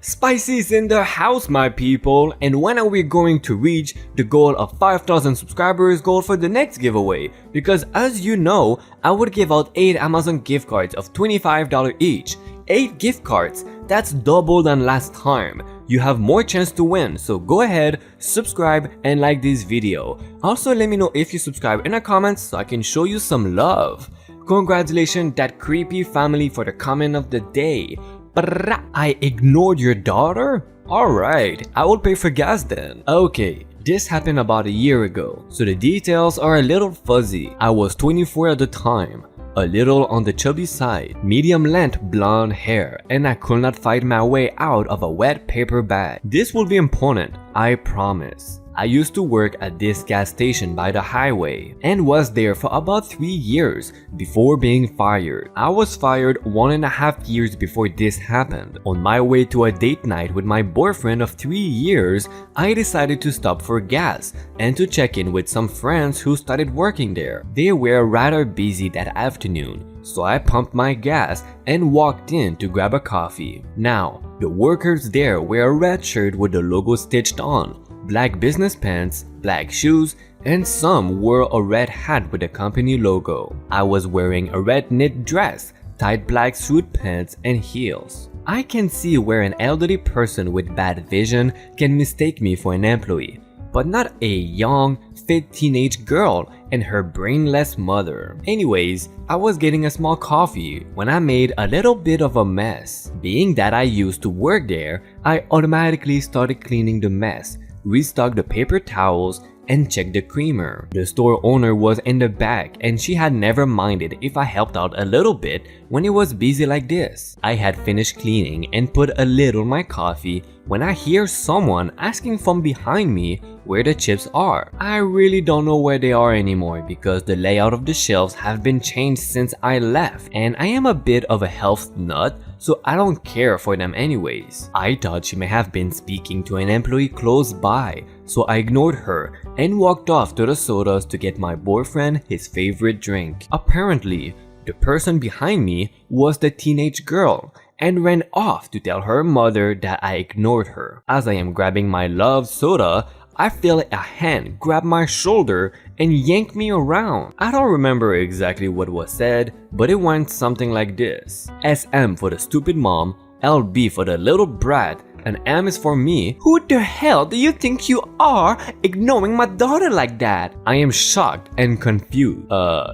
Spicy's in the house, my people, and when are we going to reach the goal of 5,000 subscribers goal for the next giveaway? Because as you know, I would give out 8 Amazon gift cards of $25 each. 8 gift cards, that's double than last time. You have more chance to win, so go ahead, subscribe and like this video. Also let me know if you subscribe in the comments so I can show you some love. Congratulations that creepy family for the comment of the day. I ignored your daughter? Alright, I will pay for gas then. Okay, this happened about a year ago, so the details are a little fuzzy. I was 24 at the time, a little on the chubby side, medium length blonde hair, and I could not fight my way out of a wet paper bag. This will be important, I promise. I used to work at this gas station by the highway and was there for about 3 years before being fired. I was fired 1.5 years before this happened. On my way to a date night with my boyfriend of 3 years, I decided to stop for gas and to check in with some friends who started working there. They were rather busy that afternoon, so I pumped my gas and walked in to grab a coffee. Now, the workers there wear a red shirt with the logo stitched on, black business pants, black shoes, and some wore a red hat with the company logo. I was wearing a red knit dress, tight black suit pants, and heels. I can see where an elderly person with bad vision can mistake me for an employee, but not a young, fit teenage girl and her brainless mother. Anyways, I was getting a small coffee when I made a little bit of a mess. Being that I used to work there, I automatically started cleaning the mess, restocked the paper towels, and checked the creamer. The store owner was in the back and she had never minded if I helped out a little bit when it was busy like this. I had finished cleaning and put a lid on my coffee when I hear someone asking from behind me where the chips are. I really don't know where they are anymore because the layout of the shelves have been changed since I left, and I am a bit of a health nut, so I don't care for them anyways. I thought she may have been speaking to an employee close by, so I ignored her and walked off to the sodas to get my boyfriend his favorite drink. Apparently, the person behind me was the teenage girl and ran off to tell her mother that I ignored her. As I am grabbing my loved soda, I feel a hand grab my shoulder and yank me around. I don't remember exactly what was said, but it went something like this. SM for the stupid mom, LB for the little brat, and M is for me. Who the hell do you think you are ignoring my daughter like that? I am shocked and confused.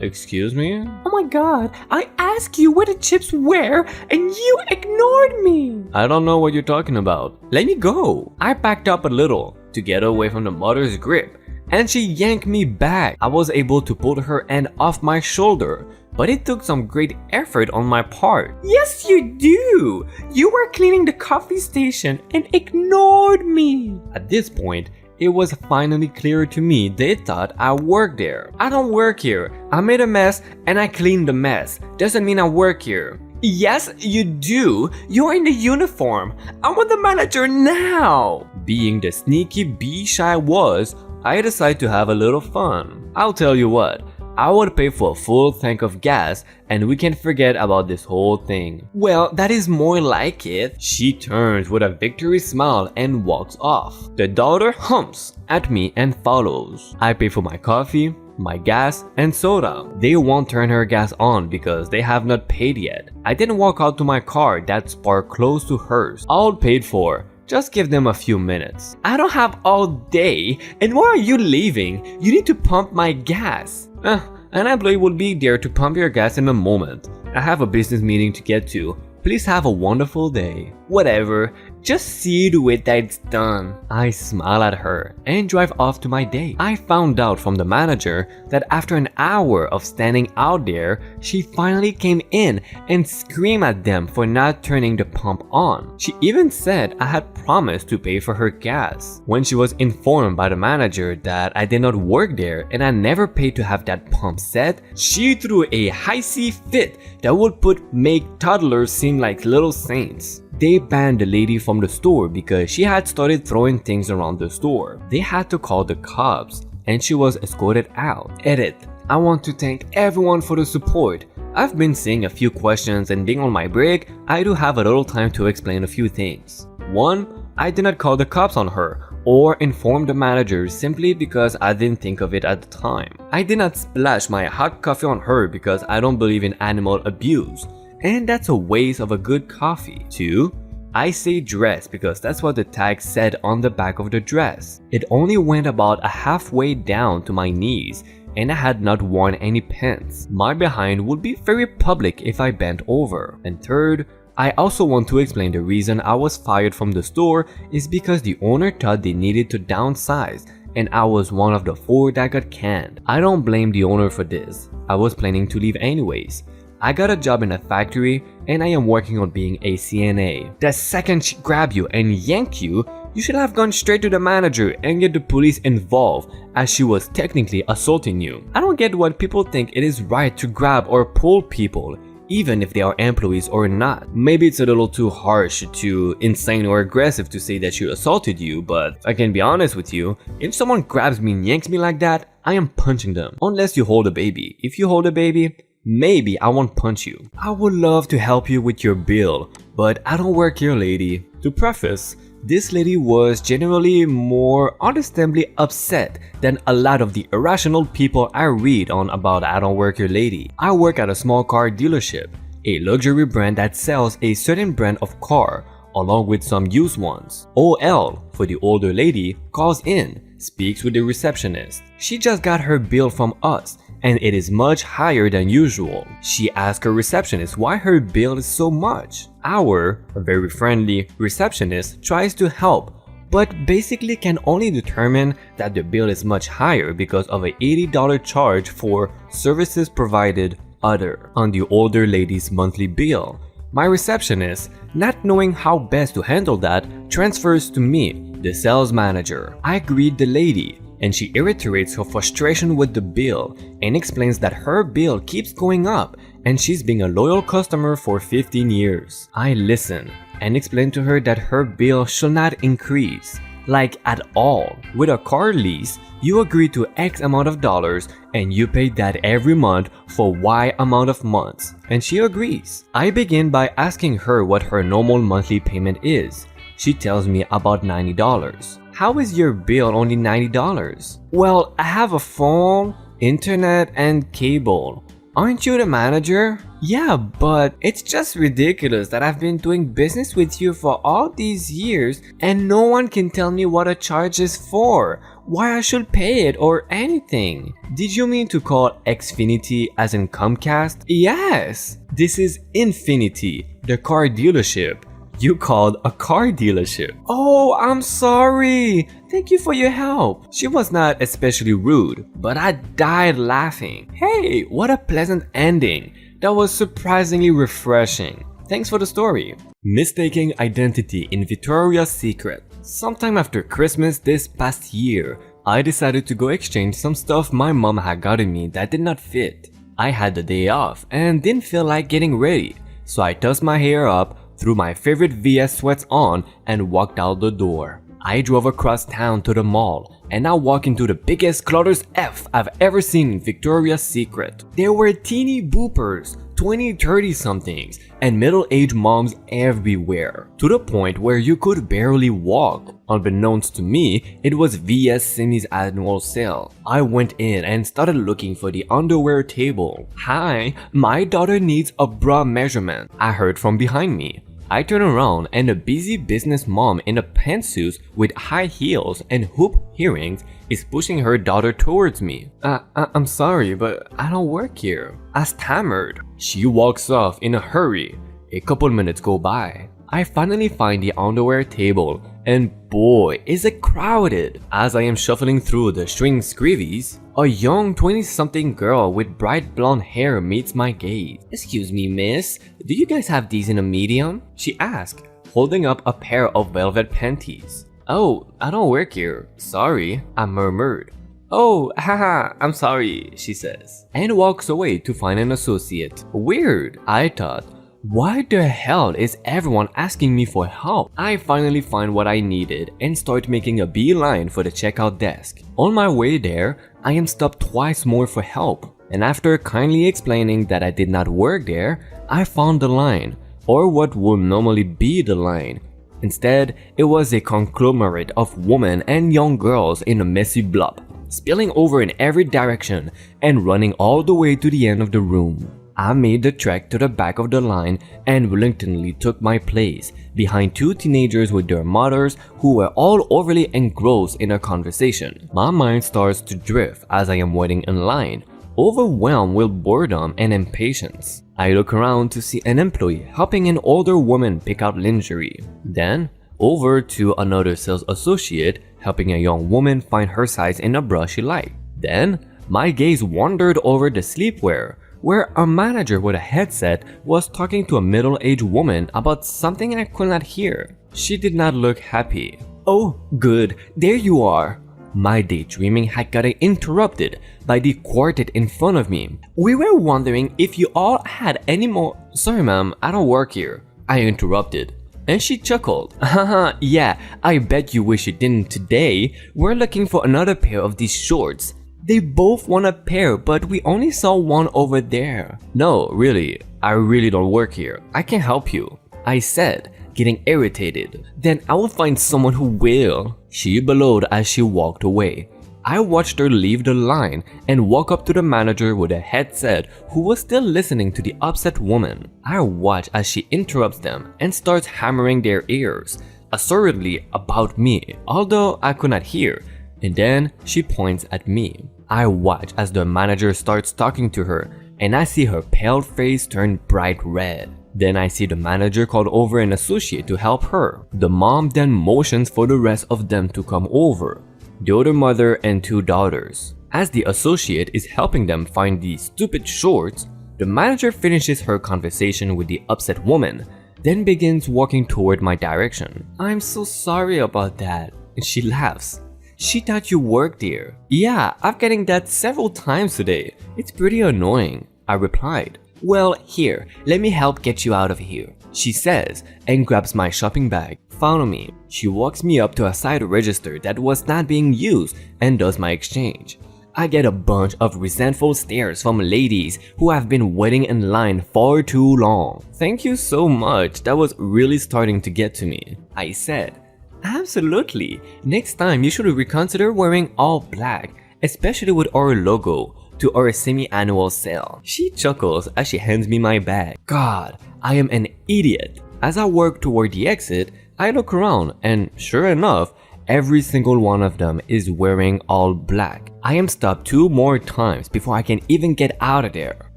Excuse me? Oh my god, I asked you where the chips were and you ignored me. I don't know what you're talking about. Let me go. I backed up a little to get away from the mother's grip, and she yanked me back. I was able to pull her hand off my shoulder, but it took some great effort on my part. Yes, you do. You were cleaning the coffee station and ignored me. At this point, it was finally clear to me they thought I worked there. I don't work here. I made a mess and I cleaned the mess. Doesn't mean I work here. Yes, you do. You're in the uniform. I'm with the manager now. Being the sneaky beast I was, I decided to have a little fun. I'll tell you what, I would pay for a full tank of gas and we can forget about this whole thing. Well, that is more like it. She turns with a victory smile and walks off. The daughter humps at me and follows. I pay for my coffee, my gas, and soda. They won't turn her gas on because they have not paid yet. I didn't walk out to my car that's parked close to hers. All paid for. Just give them a few minutes. I don't have all day. And why are you leaving? You need to pump my gas. An employee will be there to pump your gas in a moment. I have a business meeting to get to. Please have a wonderful day. Whatever, just see to it that it's done. I smile at her and drive off to my date. I found out from the manager that after an hour of standing out there, she finally came in and screamed at them for not turning the pump on. She even said I had promised to pay for her gas. When she was informed by the manager that I did not work there and I never paid to have that pump set, she threw a hissy fit that would make toddlers seem like little saints. They banned the lady from the store because she had started throwing things around the store. They had to call the cops and she was escorted out. Edit. I want to thank everyone for the support. I've been seeing a few questions, and being on my break, I do have a little time to explain a few things. 1. I did not call the cops on her or inform the manager simply because I didn't think of it at the time. I did not splash my hot coffee on her because I don't believe in animal abuse, and that's a waste of a good coffee. 2. I say dress because that's what the tag said on the back of the dress. It only went about a halfway down to my knees, and I had not worn any pants. My behind would be very public if I bent over. And 3rd, I also want to explain the reason I was fired from the store is because the owner thought they needed to downsize, and I was one of the 4 that got canned. I don't blame the owner for this. I was planning to leave anyways. I got a job in a factory and I am working on being a CNA. The second she grabbed you and yanked you, you should have gone straight to the manager and get the police involved, as she was technically assaulting you. I don't get what people think it is right to grab or pull people, even if they are employees or not. Maybe it's a little too harsh, too insane or aggressive to say that she assaulted you, but I can be honest with you, if someone grabs me and yanks me like that, I am punching them. Unless you hold a baby. If you hold a baby, maybe I won't punch you. I would love to help you with your bill, but I don't work here, lady. To preface, this lady was generally more understandably upset than a lot of the irrational people I read on about I Don't Work Here Lady. I work at a small car dealership, a luxury brand that sells a certain brand of car along with some used ones. OL, for the older lady, calls in, speaks with the receptionist. She just got her bill from us, and it is much higher than usual. She asks her receptionist why her bill is so much. Our very friendly receptionist tries to help, but basically can only determine that the bill is much higher because of a $80 charge for services provided other on the older lady's monthly bill. My receptionist, not knowing how best to handle that, transfers to me, the sales manager. I greet the lady, and she reiterates her frustration with the bill and explains that her bill keeps going up and she's been a loyal customer for 15 years. I listen and explain to her that her bill should not increase, like at all. With a car lease, you agree to X amount of dollars and you pay that every month for Y amount of months, and she agrees. I begin by asking her what her normal monthly payment is. She tells me about $90. How is your bill only $90? Well, I have a phone, internet, and cable. Aren't you the manager? Yeah, but it's just ridiculous that I've been doing business with you for all these years and no one can tell me what a charge is for, why I should pay it or anything. Did you mean to call Xfinity as in Comcast? Yes, this is Infinity, the car dealership. You called a car dealership. Oh, I'm sorry. Thank you for your help. She was not especially rude, but I died laughing. Hey, what a pleasant ending. That was surprisingly refreshing. Thanks for the story. Mistaking identity in Victoria's Secret. Sometime after Christmas this past year, I decided to go exchange some stuff my mom had gotten me that did not fit. I had the day off and didn't feel like getting ready, so I tossed my hair up, threw my favorite VS sweats on, and walked out the door. I drove across town to the mall, and I walked into the biggest clutter's F I've ever seen in Victoria's Secret. There were teeny boopers, 20-30 somethings, and middle-aged moms everywhere, to the point where you could barely walk. Unbeknownst to me, it was VS Simi's annual sale. I went in and started looking for the underwear table. Hi, my daughter needs a bra measurement, I heard from behind me. I turn around and a busy business mom in a pantsuit with high heels and hoop earrings is pushing her daughter towards me. I'm sorry, but I don't work here, I stammered. She walks off in a hurry. A couple minutes go by. I finally find the underwear table, and boy, is it crowded. As I am shuffling through the string scrivies, a young 20-something girl with bright blonde hair meets my gaze. Excuse me, miss, do you guys have these in a medium? She asked, holding up a pair of velvet panties. Oh, I don't work here. Sorry, I murmured. Oh, haha, I'm sorry, she says, and walks away to find an associate. Weird, I thought. Why the hell is everyone asking me for help? I finally find what I needed and start making a beeline for the checkout desk. On my way there, I am stopped twice more for help, and after kindly explaining that I did not work there, I found the line, or what would normally be the line. Instead, it was a conglomerate of women and young girls in a messy blob, spilling over in every direction and running all the way to the end of the room. I made the trek to the back of the line and reluctantly took my place behind two teenagers with their mothers who were all overly engrossed in a conversation. My mind starts to drift as I am waiting in line, overwhelmed with boredom and impatience. I look around to see an employee helping an older woman pick out lingerie. Then, over to another sales associate helping a young woman find her size in a bra she liked. Then, my gaze wandered over the sleepwear, where a manager with a headset was talking to a middle-aged woman about something I could not hear. She did not look happy. Oh, good, there you are. My daydreaming had gotten interrupted by the quartet in front of me. We were wondering if you all had any more— Sorry ma'am, I don't work here, I interrupted. And she chuckled. Haha, yeah, I bet you wish you didn't today. We're looking for another pair of these shorts. They both want a pair, but we only saw one over there. No, really, I really don't work here. I can help you, I said, getting irritated. Then I will find someone who will. She bellowed as she walked away. I watched her leave the line and walk up to the manager with a headset who was still listening to the upset woman. I watch as she interrupts them and starts hammering their ears, assertively about me, although I could not hear. And then she points at me. I watch as the manager starts talking to her and I see her pale face turn bright red. Then I see the manager call over an associate to help her. The mom then motions for the rest of them to come over, the other mother and two daughters. As the associate is helping them find these stupid shorts, the manager finishes her conversation with the upset woman, then begins walking toward my direction. I'm so sorry about that. And she laughs. She thought you worked here. Yeah, I've getting that several times today. It's pretty annoying, I replied. Well, here, let me help get you out of here, she says and grabs my shopping bag. Follow me. She walks me up to a side register that was not being used and does my exchange. I get a bunch of resentful stares from ladies who have been waiting in line far too long. Thank you so much, that was really starting to get to me, I said. Absolutely. Next time you should reconsider wearing all black, especially with our logo, to our semi-annual sale. She chuckles as she hands me my bag. God, I am an idiot. As I work toward the exit, I look around and sure enough, every single one of them is wearing all black. I am stopped 2 more times before I can even get out of there.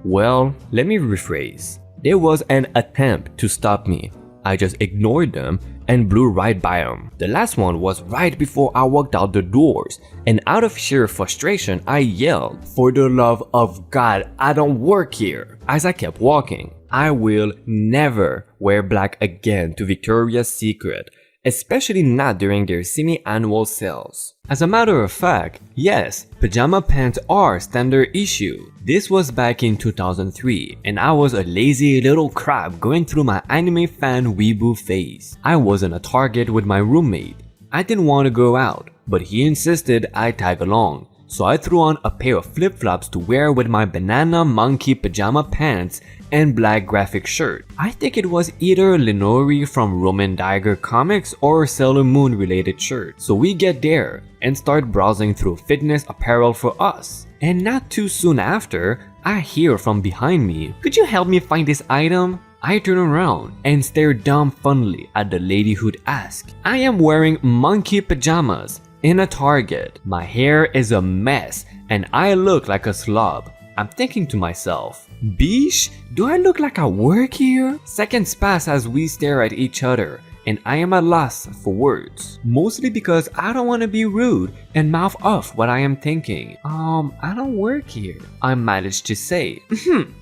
Well, let me rephrase. There was an attempt to stop me. I just ignored them and blew right by them. The last one was right before I walked out the doors, and out of sheer frustration, I yelled, "For the love of God, I don't work here!" As I kept walking. I will never wear black again to Victoria's Secret, especially not during their semi-annual sales. As a matter of fact, yes, pajama pants are standard issue. This was back in 2003 and I was a lazy little crab going through my anime fan weeboo phase. I was in a Target with my roommate. I didn't want to go out, but he insisted I tag along. So I threw on a pair of flip-flops to wear with my banana monkey pajama pants and black graphic shirt. I think it was either Lenore from Roman Daiger comics or Sailor Moon related shirt. So we get there and start browsing through fitness apparel for us. And not too soon after, I hear from behind me, "Could you help me find this item?" I turn around and stare dumbfoundedly at the lady who'd asked. I am wearing monkey pajamas in a Target. My hair is a mess and I look like a slob. I'm thinking to myself, "Bish, do I look like I work here?" Seconds pass as we stare at each other and I am at loss for words. Mostly because I don't want to be rude and mouth off what I am thinking. I don't work here, I managed to say.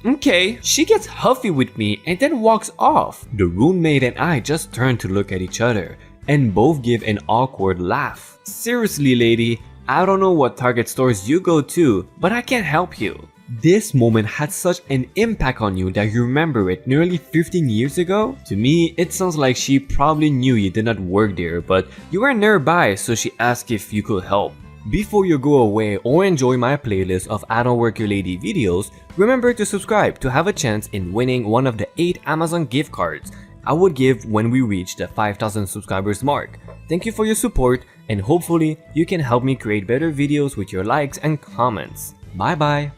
Okay. She gets huffy with me and then walks off. The roommate and I just turn to look at each other and both give an awkward laugh. Seriously, lady, I don't know what Target stores you go to, but I can't help you. This moment had such an impact on you that you remember it nearly 15 years ago? To me, it sounds like she probably knew you did not work there, but you were nearby, so she asked if you could help. Before you go away or enjoy my playlist of I Don't Work Your Lady videos, remember to subscribe to have a chance in winning one of the 8 Amazon gift cards I would give when we reach the 5,000 subscribers mark. Thank you for your support, and hopefully you can help me create better videos with your likes and comments. Bye bye!